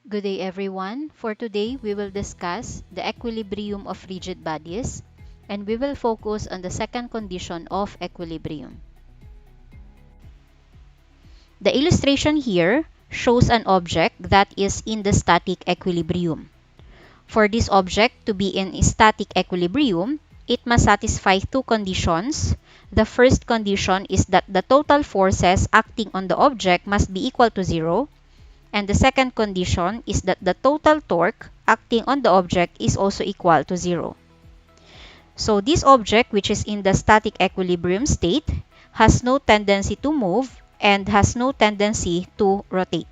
Good day everyone. For today, we will discuss the equilibrium of rigid bodies and we will focus on the second condition of equilibrium. The illustration here shows an object that is in the static equilibrium. For this object to be in static equilibrium, it must satisfy two conditions. The first condition is that the total forces acting on the object must be equal to zero. And the second condition is that the total torque acting on the object is also equal to zero. So this object, which is in the static equilibrium state, has no tendency to move and has no tendency to rotate.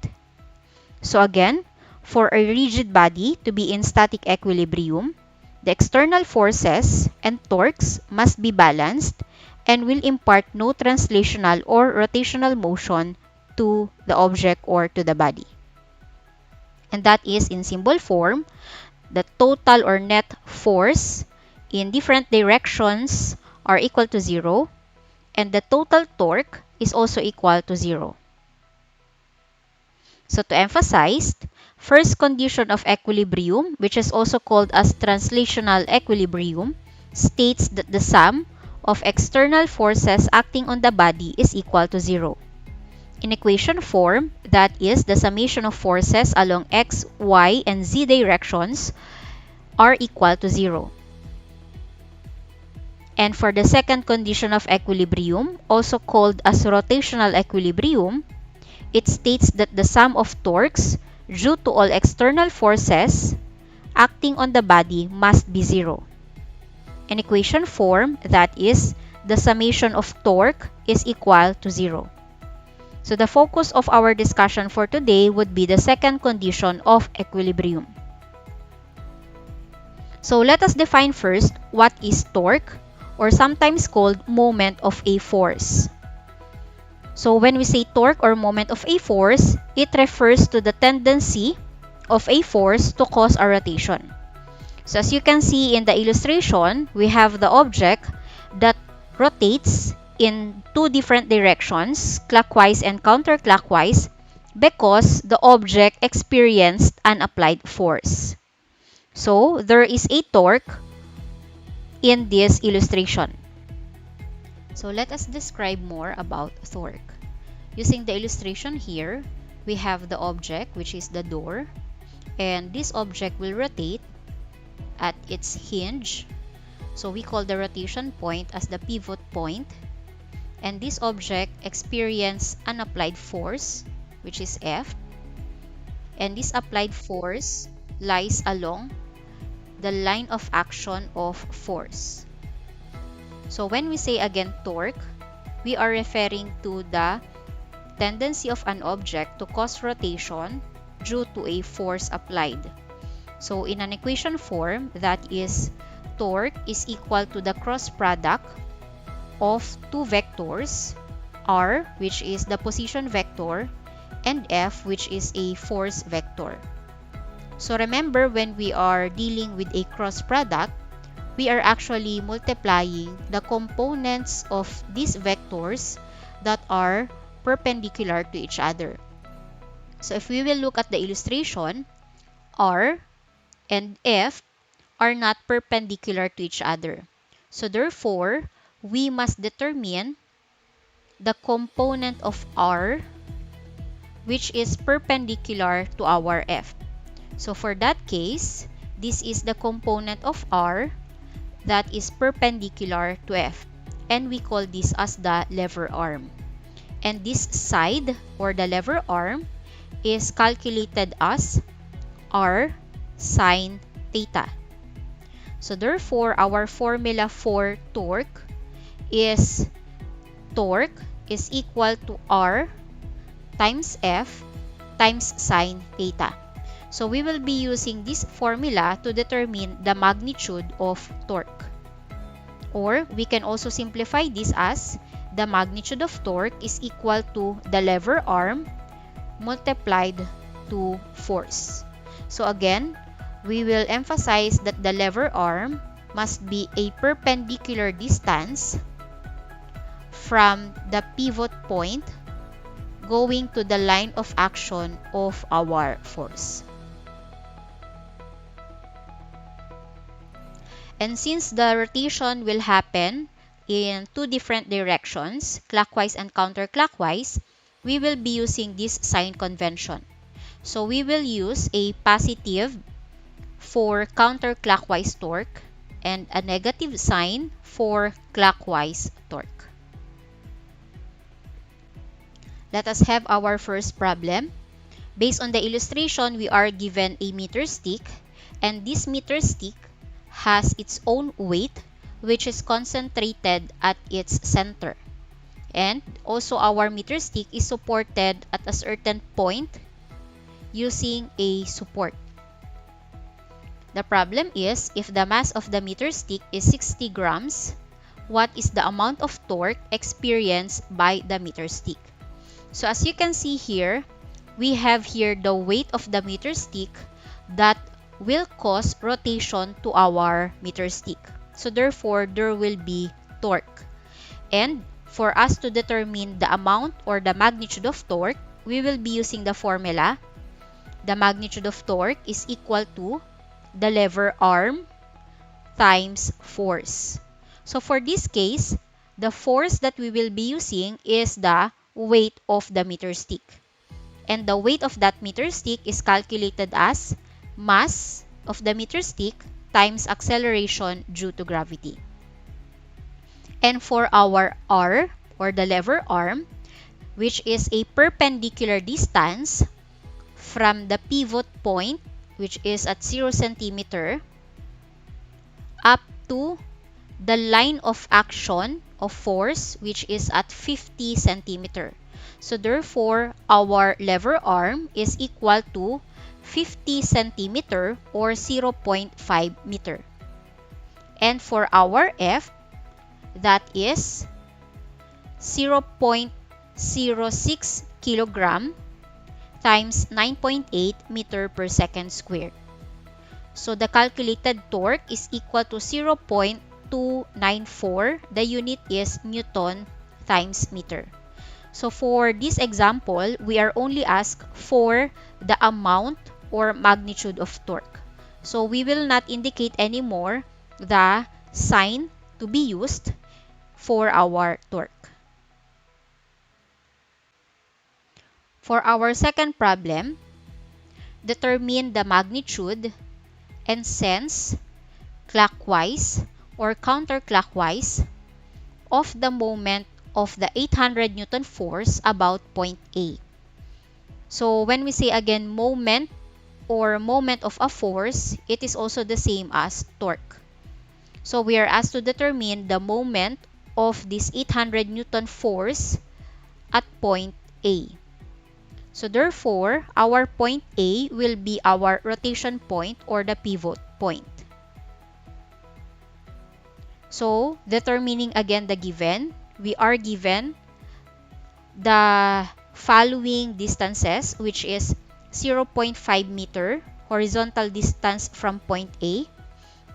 So again, for a rigid body to be in static equilibrium, the external forces and torques must be balanced and will impart no translational or rotational motion to the object or to the body. And that is in symbol form, the total or net force in different directions are equal to zero, and the total torque is also equal to zero. So to emphasize, first condition of equilibrium, which is also called as translational equilibrium, states that the sum of external forces acting on the body is equal to zero. In equation form, that is the summation of forces along x, y, and z directions are equal to zero. And for the second condition of equilibrium, also called as rotational equilibrium, it states that the sum of torques due to all external forces acting on the body must be zero. In equation form, that is the summation of torque is equal to zero. So the focus of our discussion for today would be the second condition of equilibrium. So let us define first what is torque, or sometimes called moment of a force. So when we say torque or moment of a force, it refers to the tendency of a force to cause a rotation. So as you can see in the illustration, we have the object that rotates in two different directions, clockwise and counterclockwise, because the object experienced an applied force. So there is a torque in this illustration. So let us describe more about torque. Using the illustration here, we have the object, which is the door, and this object will rotate at its hinge. So we call the rotation point as the pivot point. And this object experiences an applied force, which is F. And this applied force lies along the line of action of force. So when we say again torque, we are referring to the tendency of an object to cause rotation due to a force applied. So in an equation form, that is torque is equal to the cross product of two vectors, r, which is the position vector, and f, which is a force vector. So remember, when we are dealing with a cross product, we are actually multiplying the components of these vectors that are perpendicular to each other. So if we will look at the illustration, r and f are not perpendicular to each other. So therefore, we must determine the component of r which is perpendicular to our f. So for that case, this is the component of r that is perpendicular to f, and we call this as the lever arm. And this side, or the lever arm, is calculated as r sine theta. So therefore, our formula for torque is equal to r times f times sine theta. So we will be using this formula to determine the magnitude of torque. Or we can also simplify this as the magnitude of torque is equal to the lever arm multiplied to force. So again, we will emphasize that the lever arm must be a perpendicular distance from the pivot point going to the line of action of our force. And since the rotation will happen in two different directions, clockwise and counterclockwise, we will be using this sign convention. So we will use a positive for counterclockwise torque and a negative sign for clockwise torque. Let us have our first problem. Based on the illustration, we are given a meter stick, and this meter stick has its own weight, which is concentrated at its center. And also our meter stick is supported at a certain point using a support. The problem is, if the mass of the meter stick is 60 grams, what is the amount of torque experienced by the meter stick? So as you can see here, we have here the weight of the meter stick that will cause rotation to our meter stick. So therefore, there will be torque. And for us to determine the amount or the magnitude of torque, we will be using the formula. The magnitude of torque is equal to the lever arm times force. So for this case, the force that we will be using is the weight of the meter stick. And the weight of that meter stick is calculated as mass of the meter stick times acceleration due to gravity. And for our R, or the lever arm, which is a perpendicular distance from the pivot point, which is at 0 centimeter, up to the line of action of force, which is at 50 centimeter. So therefore, our lever arm is equal to 50 centimeter or 0.5 meter. And for our F, that is 0.06 kilogram times 9.8 meter per second squared. So the calculated torque is equal to 0.294. The unit is Newton times meter. So for this example, we are only asked for the amount or magnitude of torque. So we will not indicate anymore the sign to be used for our torque. For our second problem, determine the magnitude and sense clockwise or counterclockwise of the moment of the 800 Newton force about point A. So when we say again moment or moment of a force, it is also the same as torque. So we are asked to determine the moment of this 800 Newton force at point A. So therefore, our point A will be our rotation point or the pivot point. So determining again the given, we are given the following distances, which is 0.5 meter horizontal distance from point A,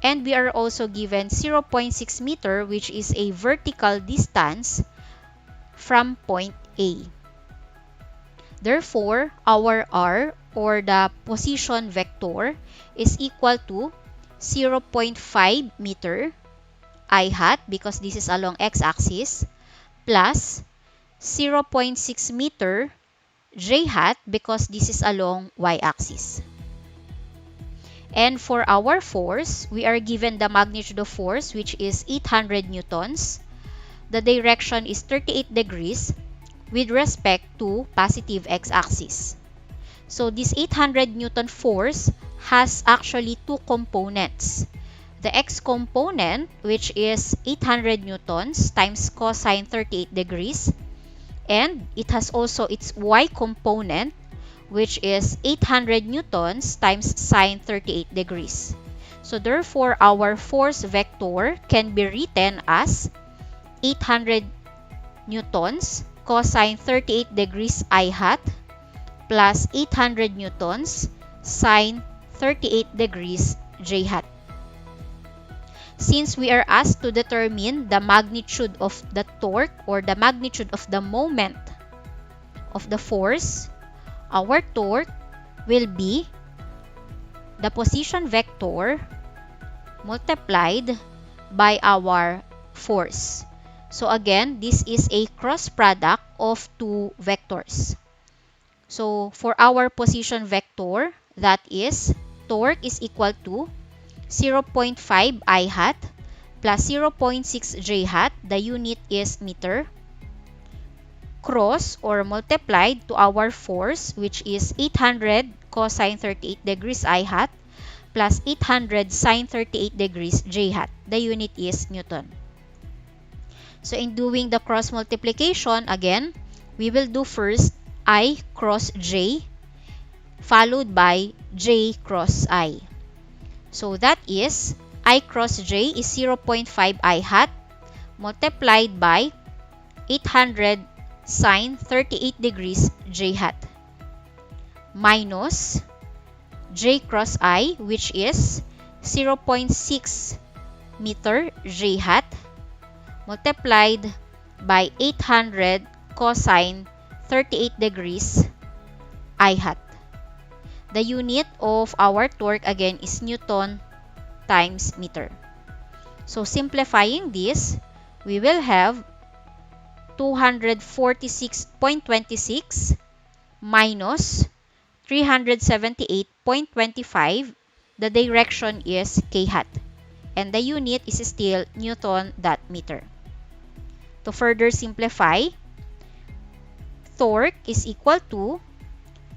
and we are also given 0.6 meter, which is a vertical distance from point A. Therefore, our R or the position vector is equal to 0.5 meter I hat, because this is along x-axis, plus 0.6 meter j hat, because this is along y-axis. And for our force, we are given the magnitude of force, which is 800 newtons. The direction is 38 degrees with respect to positive x-axis. So this 800 Newton force has actually two components. The x component, which is 800 newtons times cosine 38 degrees, and it has also its y component, which is 800 newtons times sine 38 degrees. So therefore, our force vector can be written as 800 newtons cosine 38 degrees I hat plus 800 newtons sine 38 degrees j hat. Since we are asked to determine the magnitude of the torque or the magnitude of the moment of the force, our torque will be the position vector multiplied by our force. So again, this is a cross product of two vectors. So for our position vector, that is torque is equal to 0.5 I hat plus 0.6 J hat, the unit is meter, cross or multiplied to our force, which is 800 cosine 38 degrees I hat plus 800 sine 38 degrees J hat, the unit is Newton. So in doing the cross multiplication, again, we will do first I cross J followed by J cross I. So that is I cross J is 0.5 I hat multiplied by 800 sine 38 degrees J hat minus J cross I, which is 0.6 meter J hat multiplied by 800 cosine 38 degrees I hat. The unit of our torque again is Newton times meter. So simplifying this, we will have 246.26 minus 378.25. The direction is K hat. And the unit is still Newton dot meter. To further simplify, torque is equal to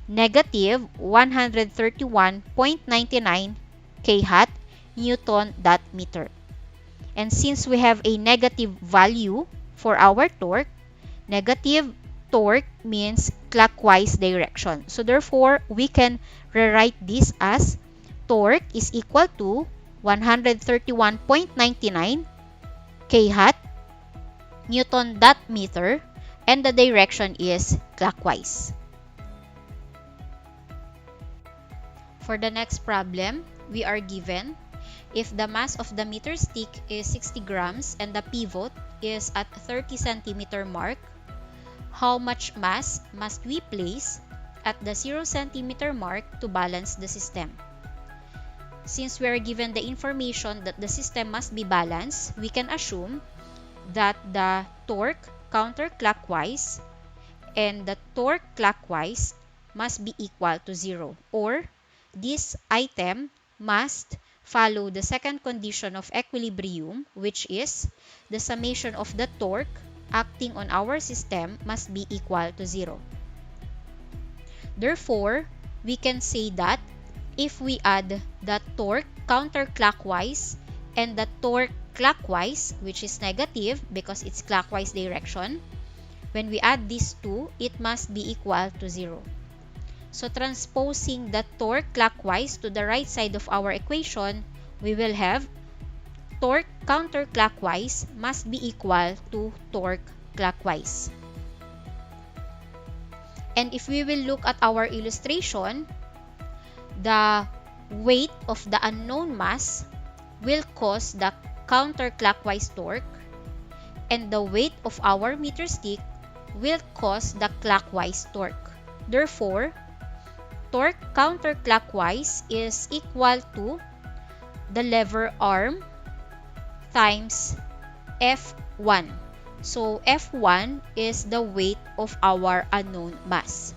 negative 131.99 K hat Newton dot meter. And since we have a negative value for our torque, negative torque means clockwise direction. So therefore, we can rewrite this as torque is equal to 131.99 K hat Newton dot meter, and the direction is clockwise. For the next problem, we are given if the mass of the meter stick is 60 grams and the pivot is at 30 centimeter mark, how much mass must we place at the 0 centimeter mark to balance the system? Since we are given the information that the system must be balanced, we can assume that the torque counterclockwise and the torque clockwise must be equal to 0, or this item must follow the second condition of equilibrium, which is the summation of the torque acting on our system must be equal to 0. Therefore, we can say that if we add the torque counterclockwise and the torque clockwise, which is negative because it's clockwise direction, when we add these two, it must be equal to 0. So transposing the torque clockwise to the right side of our equation, we will have torque counterclockwise must be equal to torque clockwise. And if we will look at our illustration, the weight of the unknown mass will cause the counterclockwise torque, and the weight of our meter stick will cause the clockwise torque. Therefore, torque counterclockwise is equal to the lever arm times F1. So F1 is the weight of our unknown mass.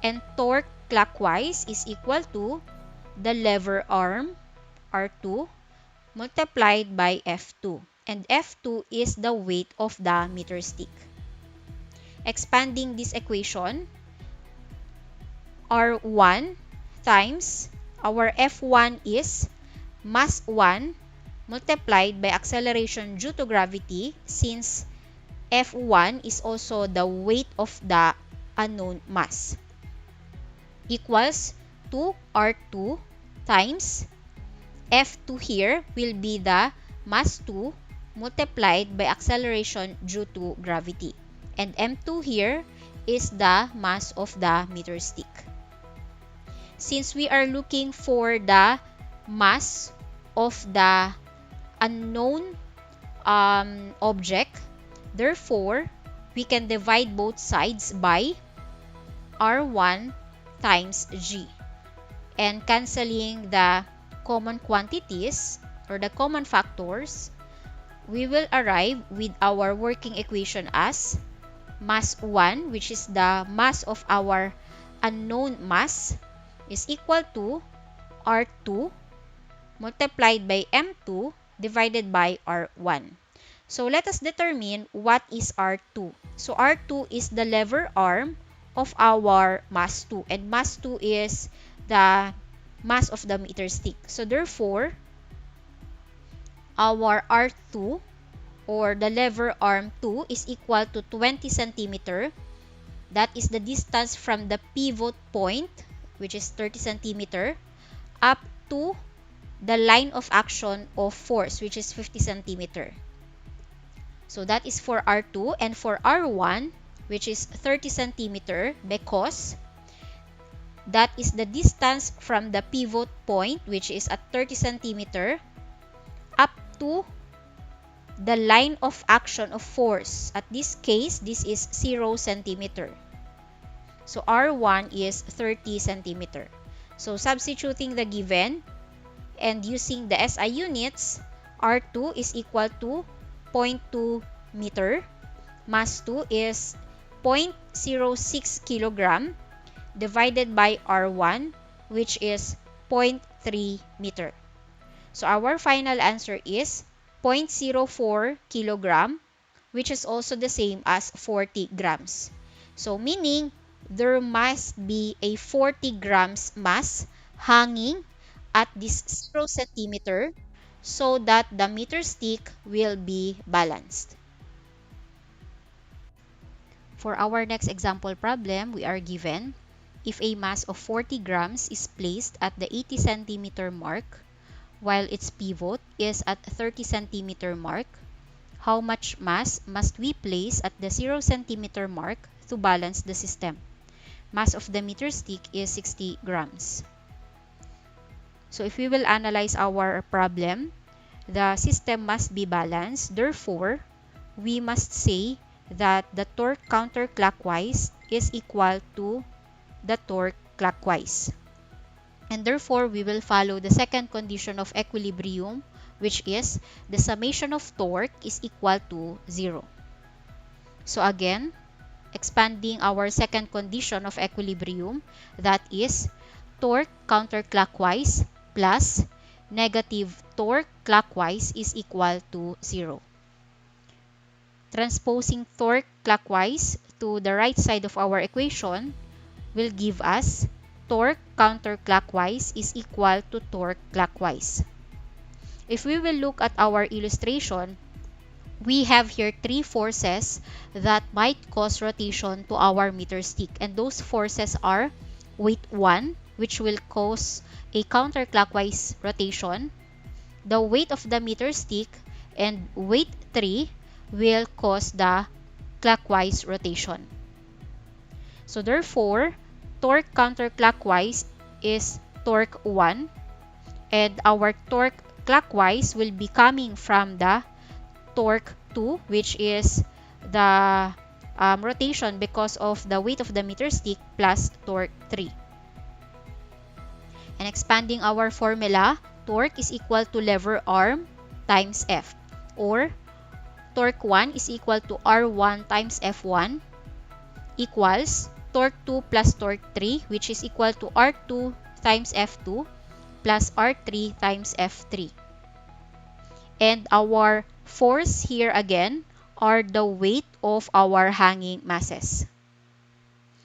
And torque clockwise is equal to the lever arm R2 multiplied by F2. And F2 is the weight of the meter stick. Expanding this equation, R1 times our F1 is mass 1 multiplied by acceleration due to gravity, since F1 is also the weight of the unknown mass, equals to R2 times F2 here will be the mass 2 multiplied by acceleration due to gravity. And M2 here is the mass of the meter stick. Since we are looking for the mass of the unknown object, therefore, we can divide both sides by R1 times G. And cancelling the common quantities, or the common factors, we will arrive with our working equation as mass 1, which is the mass of our unknown mass, is equal to R2 multiplied by M2 divided by R1. So let us determine what is R2. So R2 is the lever arm of our mass 2, and mass 2 is the mass of the meter stick. So therefore, our R2 or the lever arm 2 is equal to 20 centimeter. That is the distance from the pivot point, which is 30 centimeter, up to the line of action of force, which is 50 centimeter. So that is for R2, and for R1, which is 30 centimeter, because that is the distance from the pivot point, which is at 30 centimeter, up to the line of action of force. At this case, this is 0 centimeter. So R1 is 30 centimeter. So substituting the given and using the SI units, R2 is equal to 0.2 meter. Mass 2 is 0.06 kilogram divided by R1, which is 0.3 meter. So our final answer is 0.04 kilogram, which is also the same as 40 grams. So meaning there must be a 40 grams mass hanging at this 0 centimeter so that the meter stick will be balanced. For our next example problem, we are given if a mass of 40 grams is placed at the 80 centimeter mark while its pivot is at 30 centimeter mark, how much mass must we place at the 0 centimeter mark to balance the system? Mass of the meter stick is 60 grams. So if we will analyze our problem, the system must be balanced. Therefore, we must say that the torque counterclockwise is equal to the torque clockwise. And therefore, we will follow the second condition of equilibrium, which is the summation of torque is equal to 0. So again, expanding our second condition of equilibrium, that is torque counterclockwise plus negative torque clockwise is equal to 0. Transposing torque clockwise to the right side of our equation will give us torque counterclockwise is equal to torque clockwise. If we will look at our illustration, we have here three forces that might cause rotation to our meter stick, and those forces are weight 1, which will cause a counterclockwise rotation, the weight of the meter stick, and weight 3 will cause the clockwise rotation. So therefore, torque counterclockwise is torque 1, and our torque clockwise will be coming from the torque 2, which is the rotation because of the weight of the meter stick plus torque 3. And expanding our formula, torque is equal to lever arm times F, or torque 1 is equal to R1 times F1 equals torque 2 plus torque 3, which is equal to R2 times F2 plus R3 times F3. And our force here again are the weight of our hanging masses.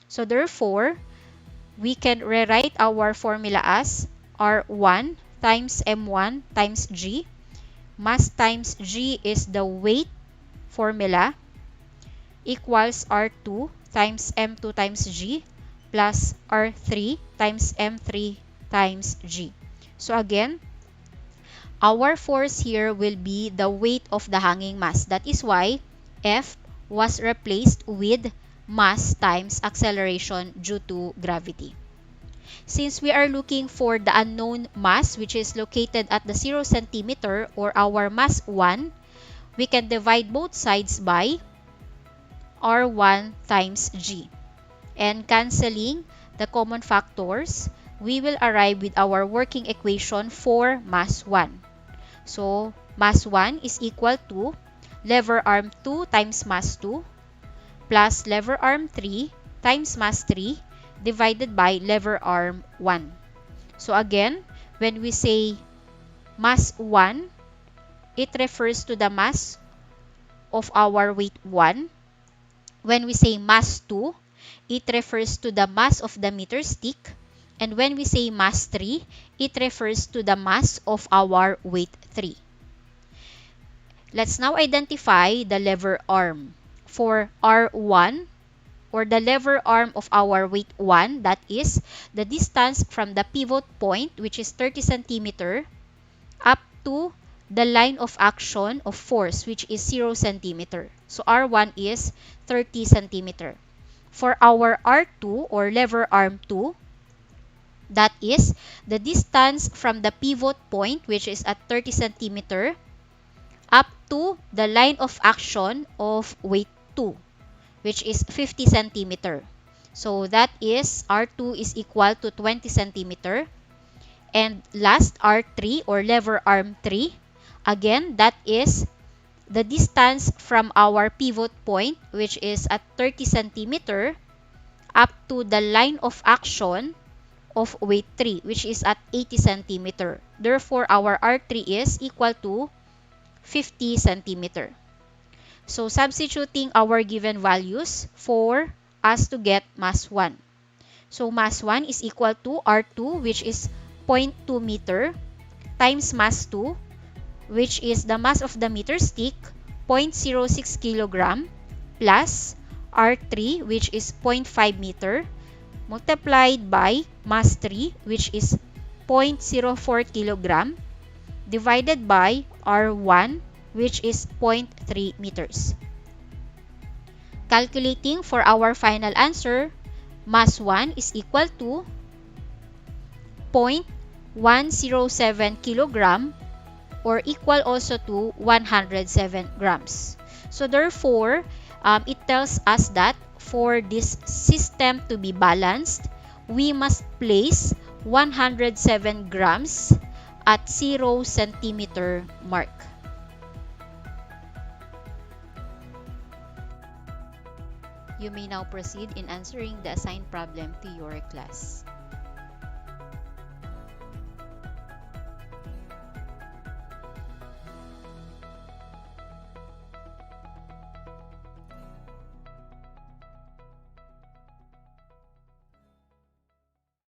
So therefore, we can rewrite our formula as R1 times M1 times G. Mass times G is the weight formula, equals R2 times M2 times G plus R3 times M3 times G. So again, our force here will be the weight of the hanging mass. That is why F was replaced with mass times acceleration due to gravity. Since we are looking for the unknown mass, which is located at the 0 centimeter, or our mass 1, we can divide both sides by R1 times G. And cancelling the common factors, we will arrive with our working equation for mass 1. So, mass 1 is equal to lever arm 2 times mass 2 plus lever arm 3 times mass 3 divided by lever arm 1. So again, when we say mass 1, it refers to the mass of our weight 1. When we say mass 2, it refers to the mass of the meter stick. And when we say mass 3, it refers to the mass of our weight 3. Let's now identify the lever arm. For R1, or the lever arm of our weight 1, that is the distance from the pivot point, which is 30 centimeter, up to the line of action of force, which is 0 centimeter. So R1 is 30 centimeter. For our R2, or lever arm 2, that is the distance from the pivot point, which is at 30 centimeter, up to the line of action of weight 2, which is 50 centimeter. So that is R2 is equal to 20 centimeter. And last, R3, or lever arm 3, again, that is the distance from our pivot point, which is at 30 centimeter, up to the line of action of weight 3, which is at 80 centimeter. Therefore, our R3 is equal to 50 centimeter. So, substituting our given values for us to get mass 1. So, mass 1 is equal to R2, which is 0.2 meter, times mass 2, which is the mass of the meter stick, 0.06 kilogram, plus R3, which is 0.5 meter, multiplied by mass 3, which is 0.04 kilogram, divided by R1, which is 0.3 meters. Calculating for our final answer, mass 1 is equal to 0.107 kilogram, or equal also to 107 grams. So therefore, it tells us that for this system to be balanced, we must place 107 grams at 0 centimeter mark. You may now proceed in answering the assigned problem to your class.